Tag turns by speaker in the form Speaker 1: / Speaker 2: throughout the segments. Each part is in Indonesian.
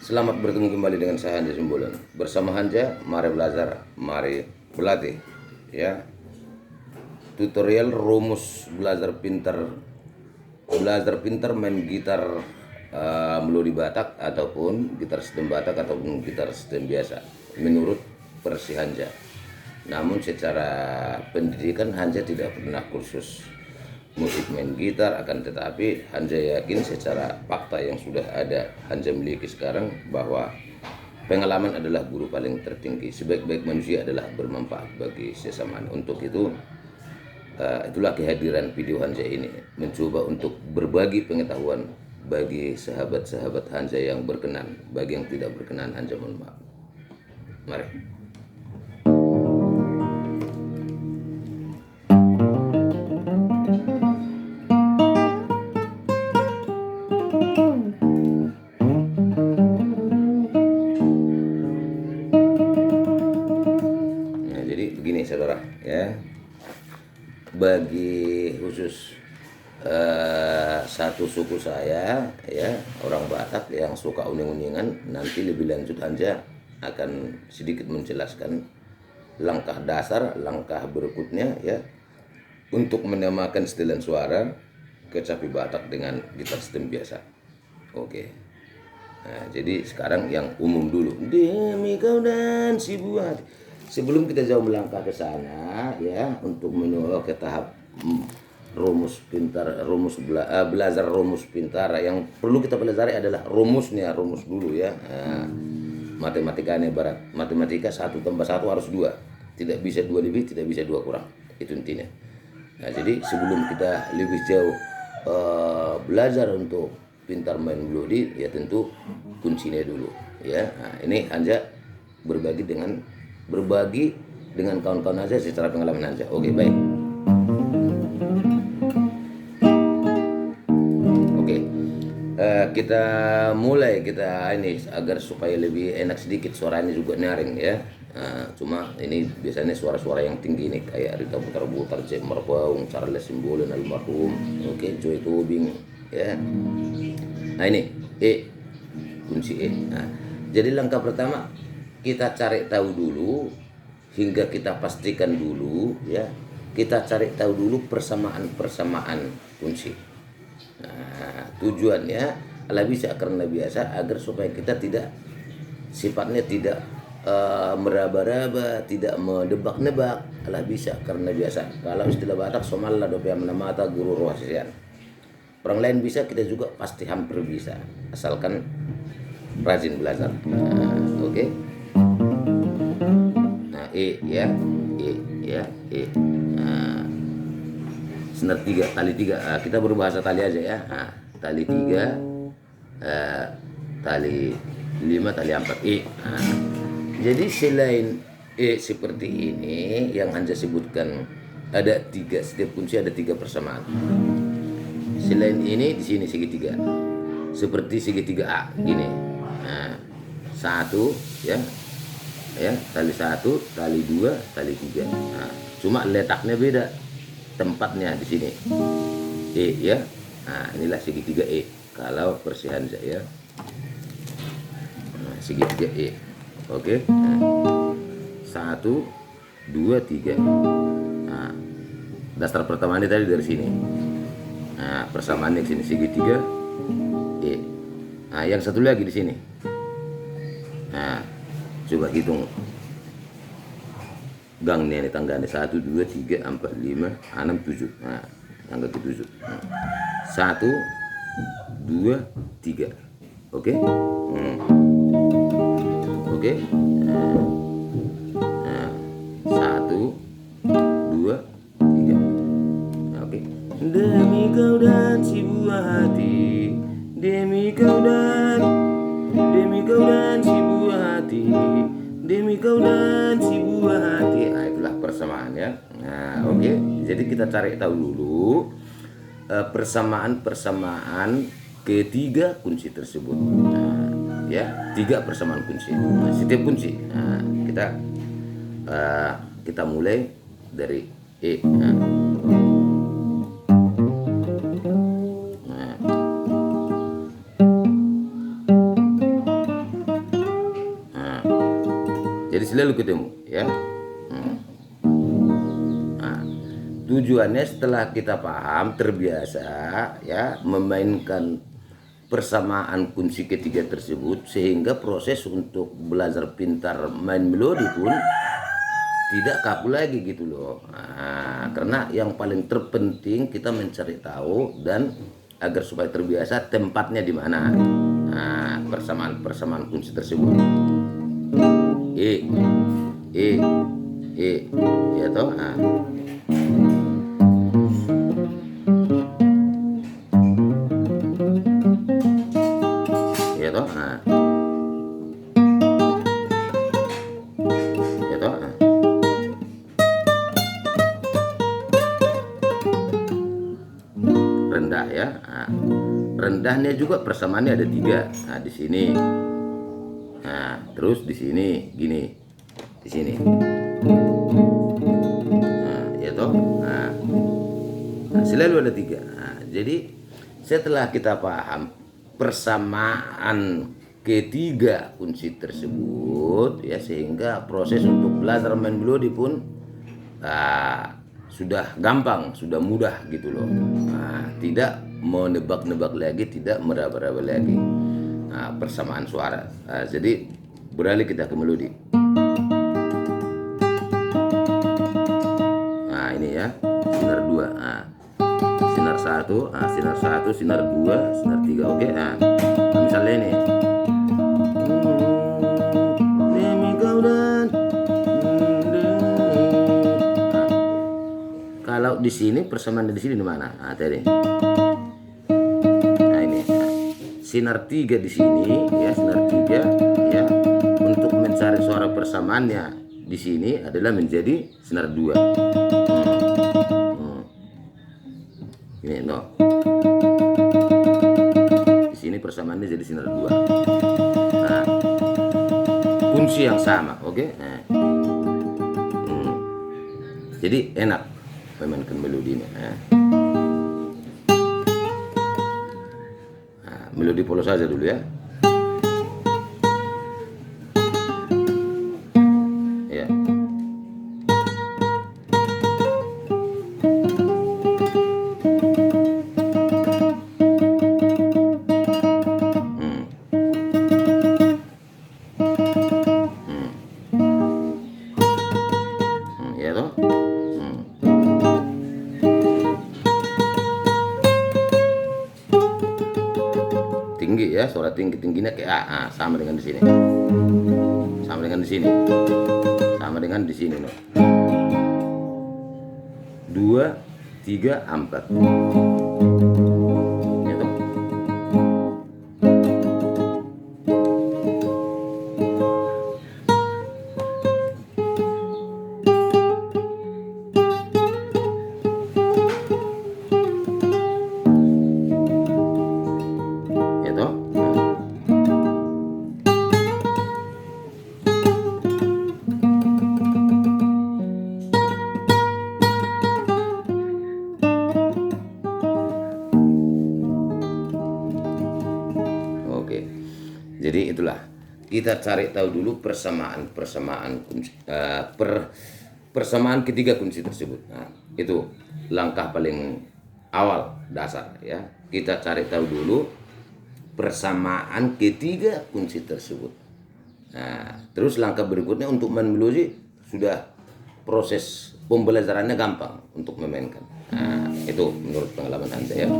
Speaker 1: Selamat bertemu kembali dengan saya Hanja Simbolon. Bersama Hanja, mari belajar, mari berlatih. Ya, tutorial rumus belajar pintar main gitar melodi Batak ataupun gitar sistem Batak ataupun gitar sistem biasa menurut versi Hanja. Namun secara pendidikan Hanja tidak pernah kursus musik main gitar, akan tetapi Hanja yakin secara fakta yang sudah ada Hanja miliki sekarang bahwa pengalaman adalah guru paling tertinggi. Sebaik-baik manusia adalah bermanfaat bagi sesamanya. Untuk itu itulah kehadiran video Hanja ini, mencoba untuk berbagi pengetahuan bagi sahabat-sahabat Hanja yang berkenan. Bagi yang tidak berkenan, Hanja mohon maaf. Mari. Nah, jadi begini saudara, ya. Bagi khusus satu suku saya, ya, orang Batak yang suka uning-uningan, nanti lebih lanjut Hanja akan sedikit menjelaskan langkah dasar, langkah berikutnya, ya, untuk menamakan setelan suara kecapi Batak dengan gitar sistem biasa. Oke. Nah, jadi sekarang yang umum dulu. Demi kau dan si buah. Sebelum kita jauh melangkah ke sana, ya, untuk menuju ke tahap rumus pintar, belajar rumus pintar, yang perlu kita pelajari adalah rumusnya, rumus dulu, ya. Nah, matematikanya barat, matematika 1 tambah 1 harus 2, tidak bisa 2 lebih, tidak bisa 2 kurang, itu intinya. Nah, jadi sebelum kita lebih jauh belajar untuk pintar main melodi, ya tentu kuncinya dulu, ya. Nah, ini Hanja berbagi dengan kawan-kawan aja secara pengalaman Hanja. Oke, baik. Oke, kita mulai, kita ini agar supaya lebih enak sedikit, suaranya juga nyaring, ya. Cuma ini biasanya suara-suara yang tinggi nih, kayak Rita Putar-Putar, Cek Marpaung, Charles Simbolon almarhum, oke, Joy Tobing, ya. Nah, ini E, kunci E. Nah, jadi langkah pertama kita cari tahu dulu, hingga kita pastikan dulu, ya, kita cari tahu dulu persamaan kunci. Nah, tujuannya ala bisa karena biasa, agar supaya kita tidak sifatnya tidak meraba-raba, tidak menebak-nebak, ala bisa karena biasa. Kalau istilah Batak somalla dopia menamata guru rohasian. Orang lain bisa, kita juga pasti hampir bisa, asalkan rajin belajar. Nah, oke. Nah, E, ya, E, ya, E. Nah, senar 3, tali 3. Nah, kita berbahasa tali aja, ya. Nah, tali 3, tali 5, tali 4, E. Nah, jadi selain E seperti ini yang Hanja sebutkan, ada 3, setiap kunci ada 3 persamaan. Selain ini di sini segitiga, seperti segitiga A gini. Nah, 1, ya, ya, tali 1, tali 2, tali 3. Nah, cuma letaknya beda tempatnya di sini. E, ya. Nah, inilah segitiga E kalau versi Hanja, ya. Nah, segitiga E. Oke. Nah, 1, 2, 3. Nah, dasar pertama ini tadi dari sini. Nah, persamaannya di sini segitiga E. Nah, yang satu lagi di sini. Nah, coba hitung gangnya, ini tangganya 1, 2, 3, 4, 5, 6, 7. Nah, tangga ke-7. 1, 2, 3. Oke. Oke. Nah, 1, 2, 3. Oke. Demi kau dan si buah hati, demi kau dan si buah hati, demi kau dan si buah hati. Nah, itulah persamaannya. Nah, oke. Jadi kita cari tahu dulu persamaan ketiga kunci tersebut. Nah, ya, 3 persamaan kunci. Nah, setiap kunci. Nah, kita mulai dari E. Nah, Jadi selalu ketemu ya. Nah, tujuannya setelah kita paham, terbiasa ya memainkan persamaan kunci ketiga tersebut, sehingga proses untuk belajar pintar main melodi pun tidak kaku lagi gitu loh. Nah, karena yang paling terpenting kita mencari tahu dan agar supaya terbiasa tempatnya di mana. Nah, persamaan kunci tersebut. E, E, ya toh. Nah. Ya toh. Nah. Ya toh. Nah. Rendah ya. Nah, rendahnya juga persamaannya ada 3. Nah, di sini. Nah, terus di sini gini. Di sini. Nah, ya toh. Nah, selalu ada 3. Nah, jadi setelah kita paham persamaan ketiga kunci tersebut ya, sehingga proses untuk belajar main melodi pun sudah gampang, sudah mudah gitu loh. Nah, tidak menebak-nebak lagi, tidak meraba-raba lagi. Nah, persamaan suara. Nah, jadi beralih kita ke melodi. Nah, ini ya, sinar 2. Nah, sinar 1, sinar 1, sinar 2, sinar 3. Oke. Nah, misalnya ini. Kalau di sini persamaan di sini di mana? Nah, tadi. Nah, ini. Sinar 3 di sini ya, sinar 3 ya. Untuk mencari suara persamaannya di sini adalah menjadi sinar 2. Ini no. Di sini persamaannya jadi sinar 2. Nah, kunci yang sama, oke? Nah. Jadi enak memainkan melodi ini. Nah, melodi polos saja dulu ya. Ya. Ya toh. Tinggi ya, suara tingginya kayak sama dengan di sini. Sama dengan di sini. Sama dengan di sini, no. 2, 3, 4. Ya toh. Ya toh. Oke, jadi itulah kita cari tahu dulu persamaan ketiga kunci tersebut. Nah, itu langkah paling awal dasar ya. Kita cari tahu dulu persamaan ketiga kunci tersebut. Nah, terus langkah berikutnya untuk main melodi sudah proses pembelajarannya gampang untuk memainkan. Nah, itu menurut pengalaman Anda ya.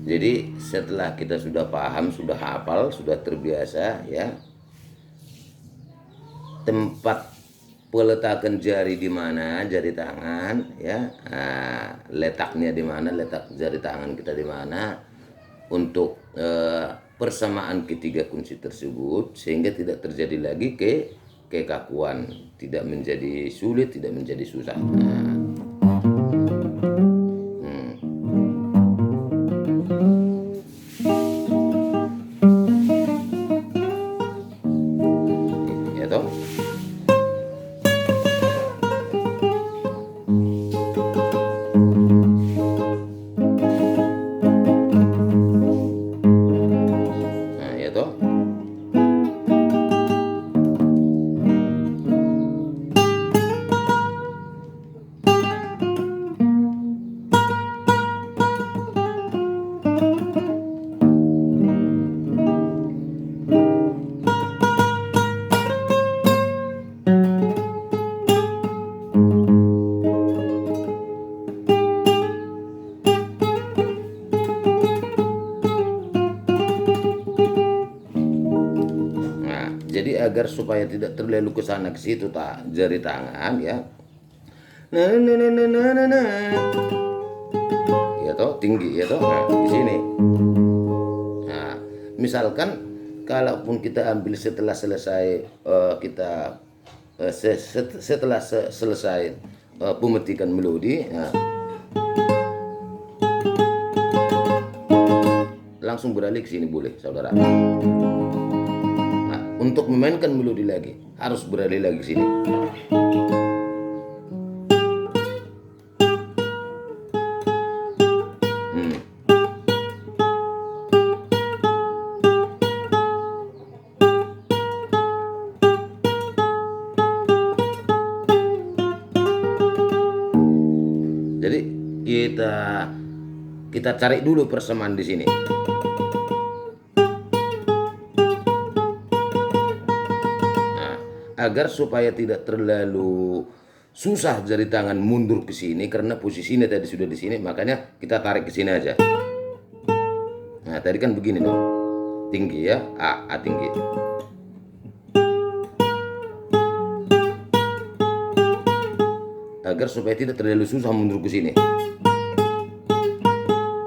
Speaker 1: Jadi setelah kita sudah paham, sudah hafal, sudah terbiasa ya, tempat peletakan jari di mana, jari tangan ya. Letaknya di mana, letak jari tangan kita di mana untuk persamaan ketiga kunci tersebut, sehingga tidak terjadi lagi kekakuan, tidak menjadi sulit, tidak menjadi susah. Ya toh. Ya toh. Jadi agar supaya tidak terlalu ke sana ke situ jari tangan ya. Ya toh, tinggi ya toh. Nah, di sini. Nah, misalkan kalaupun kita ambil setelah selesai selesai pemetikan melodi, langsung beralih ke sini boleh, saudara. Untuk memainkan melodi lagi harus beralih lagi ke sini. Jadi kita cari dulu persamaan di sini. Agar supaya tidak terlalu susah jari tangan mundur ke sini, karena posisinya tadi sudah di sini, makanya kita tarik ke sini aja. Nah, tadi kan begini dong, tinggi ya, A tinggi. Agar supaya tidak terlalu susah mundur ke sini.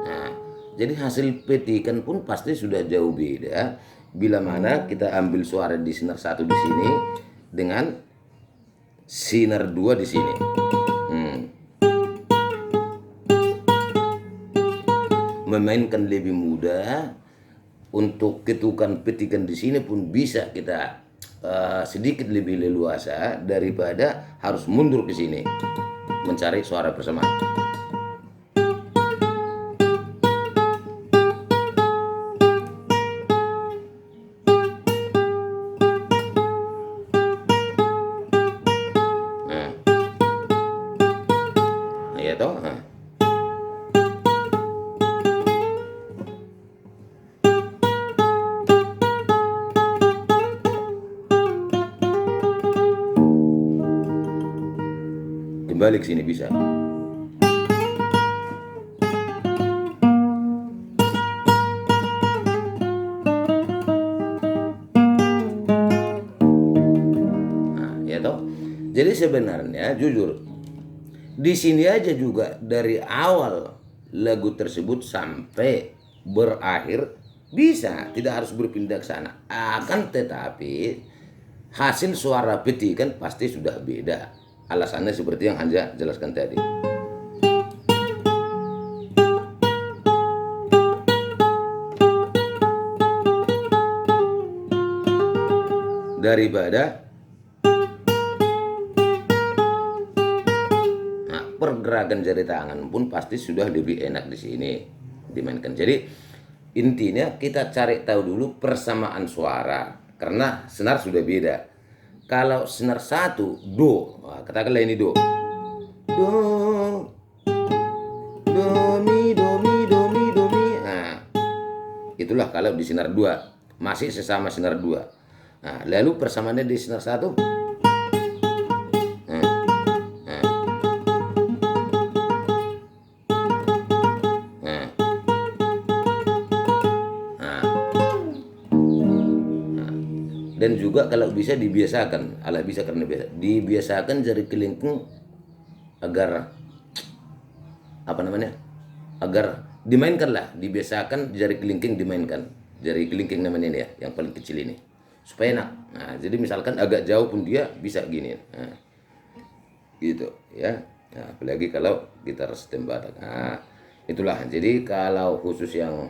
Speaker 1: Nah, jadi hasil petikan pun pasti sudah jauh beda bila mana kita ambil suara di sinar 1 di sini dengan sinar 2 di sini. Memainkan lebih mudah, untuk ketukan petikan di sini pun bisa kita sedikit lebih leluasa daripada harus mundur ke sini mencari suara bersamaan. Ya toh. Kembali ke sini bisa. Ya toh. Jadi sebenarnya jujur, di sini aja juga dari awal lagu tersebut sampai berakhir bisa, tidak harus berpindah ke sana. Akan tetapi hasil suara petikan pasti sudah beda. Alasannya seperti yang Hanja jelaskan tadi. Daripada pergerakan jari tangan pun pasti sudah lebih enak di sini dimainkan. Jadi intinya kita cari tahu dulu persamaan suara, karena senar sudah beda. Kalau senar 1 do, katakanlah ini do, do mi do mi do mi do mi. Nah, itulah kalau di senar 2 masih sesama senar 2. Nah, lalu persamaannya di senar 1. Dan juga kalau bisa dibiasakan, ala bisa karena biasa, dibiasakan jari kelingking agar apa namanya, agar dimainkan lah, dibiasakan jari kelingking dimainkan, jari kelingking namanya ini ya, yang paling kecil ini, supaya enak. Nah, jadi misalkan agak jauh pun dia bisa gini, nah, gitu ya. Nah, apalagi kalau gitar stem Batak. Nah, itulah. Jadi kalau khusus yang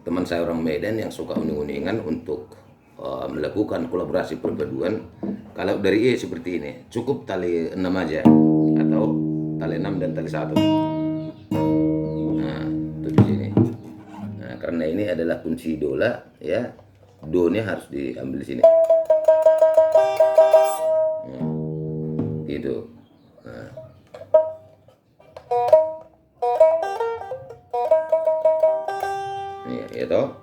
Speaker 1: teman saya orang Medan yang suka uning-uningan untuk melakukan kolaborasi perpaduan, kalau dari seperti ini cukup tali 6 aja, atau tali 6 dan tali 1. Nah, itu di sini. Nah, karena ini adalah kunci dola ya, do-nya harus diambil di sini. Gitu. Nah. Iya, ya toh.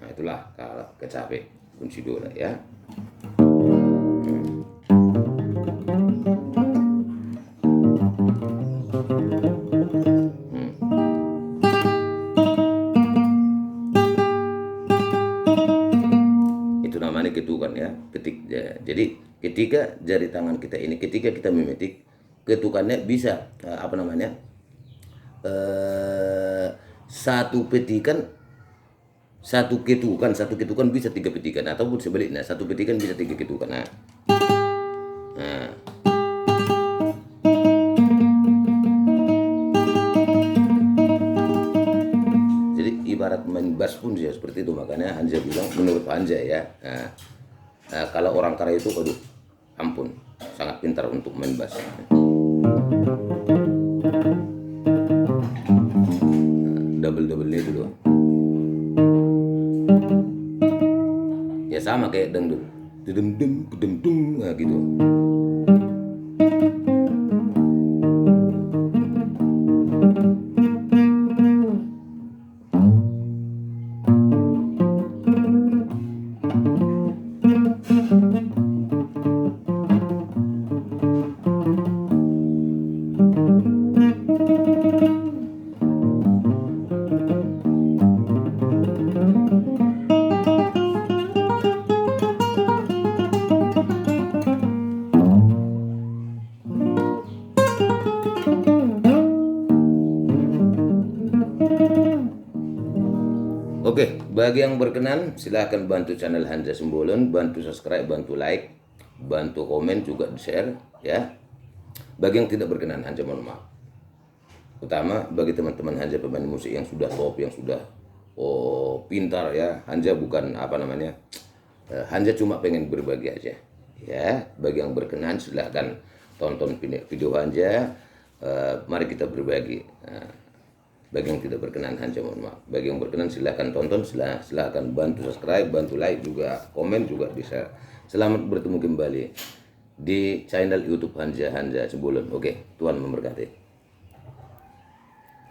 Speaker 1: Nah, itulah kalau kecape kunci dola ya. Itu namanya ketukan ya, ketik ya. Jadi ketika jari tangan kita ini, ketika kita memetik, ketukannya bisa apa namanya, satu petikan, satu ketukan bisa 3 petikan, ataupun sebaliknya, satu petikan bisa 3 ketukan. Nah, nah. Jadi ibarat main bass pun ya seperti itu. Makanya Hanja bilang, menurut Hanja ya, nah, kalau orang Kara itu, aduh, ampun, sangat pintar untuk main bass. Double-double itu doang. Ya sama kayak dangdut, dedem-dem, kedem-dem, nah gitu. Oke, bagi yang berkenan silahkan bantu channel Hanja Sembolon, bantu subscribe, bantu like, bantu komen, juga share ya. Bagi yang tidak berkenan, Hanja mohon maaf. Utama bagi teman-teman Hanja pemain musik yang sudah top, yang sudah pintar ya. Hanja bukan apa namanya, Hanja cuma pengen berbagi aja ya. Bagi yang berkenan silahkan tonton video Hanja, mari kita berbagi. Bagi yang tidak berkenan, Hanja mohon maaf. Bagi yang berkenan silahkan tonton, silahkan bantu subscribe, bantu like, juga komen juga bisa. Selamat bertemu kembali di channel YouTube Hanja Sembolon. Oke, Tuhan memberkati.